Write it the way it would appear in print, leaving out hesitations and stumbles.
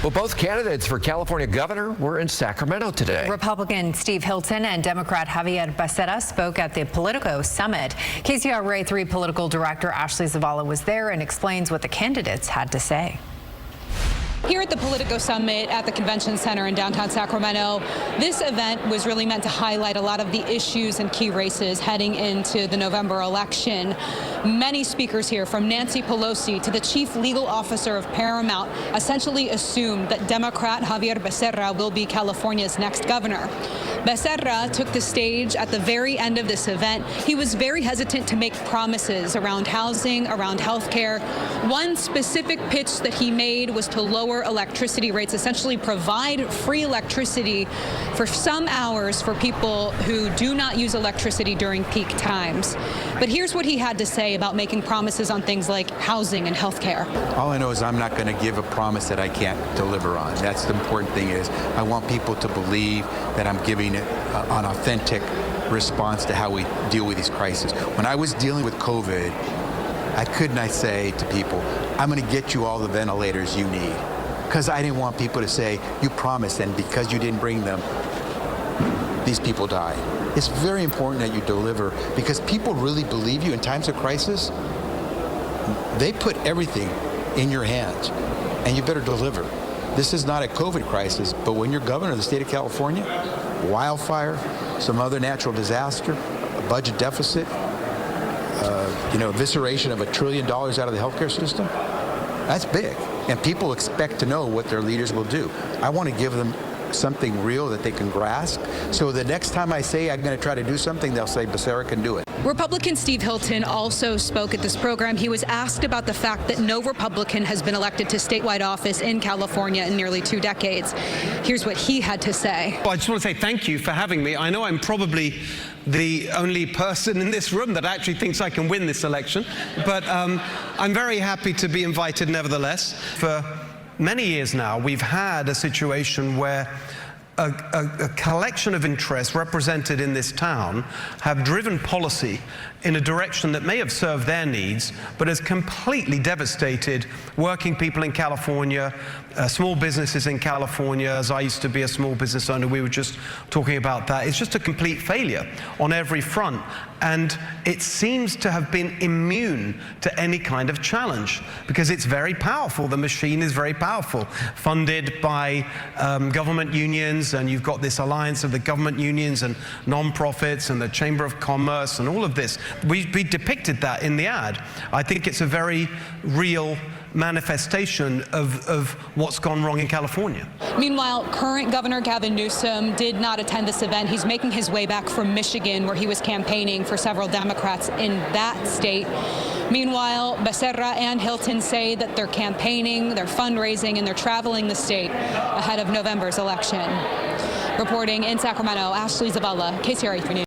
Well, both candidates for California governor were in Sacramento today. Republican Steve Hilton and Democrat Xavier Becerra spoke at the Politico Summit. KCRA 3 political director Ashley Zavala was there and explains what the candidates had to say. Here at the Politico Summit at the Convention Center in downtown Sacramento, this event was really meant to highlight a lot of the issues and key races heading into the November election. Many speakers here, from Nancy Pelosi to the chief legal officer of Paramount, essentially assumed that Democrat Xavier Becerra will be California's next governor. Becerra took the stage at the very end of this event. He was very hesitant to make promises around housing, around health care. One specific pitch that he made was to lower electricity rates, essentially provide free electricity for some hours for people who do not use electricity during peak times. But here's what he had to say about making promises on things like housing and health care. All I know is I'm not going to give a promise that I can't deliver on. That's the important thing. Is I want people to believe that I'm giving an authentic response to how we deal with these crises. When I was dealing with COVID, I could not say to people, I'm going to get you all the ventilators you need. Because I didn't want people to say, you promised, and because you didn't bring them, these people died. It's very important that you deliver, because people really believe you in times of crisis. They put everything in your hands, and you better deliver. This is not a COVID crisis, but when you're governor of the state of California, wildfire, some other natural disaster, a budget deficit, evisceration of $1 trillion out of the healthcare system, that's big. And people expect to know what their leaders will do. I want to give them something real that they can grasp. So the next time I say I'm going to try to do something, they'll say Becerra can do it. Republican Steve Hilton also spoke at this program. He was asked about the fact that no Republican has been elected to statewide office in California in nearly 2 decades. Here's what he had to say. Well, I just want to say thank you for having me. I know I'm probably the only person in this room that actually thinks I can win this election, but I'm very happy to be invited nevertheless. For many years now, we've had a situation where a collection of interests represented in this town have driven policy in a direction that may have served their needs, but has completely devastated working people in California, small businesses in California. As I used to be a small business owner, we were just talking about that. It's just a complete failure on every front. And it seems to have been immune to any kind of challenge because it's very powerful. The machine is very powerful, funded by government unions, and you've got this alliance of the government unions and non-profits and the Chamber of Commerce and all of this. We depicted that in the ad. I think it's a very real manifestation of what's gone wrong in California. Meanwhile, current Governor Gavin Newsom did not attend this event. He's making his way back from Michigan, where he was campaigning for several Democrats in that state. Meanwhile, Becerra and Hilton say that they're campaigning, they're fundraising, and they're traveling the state ahead of November's election. Reporting in Sacramento, Ashley Zavala, KCRA 3 News.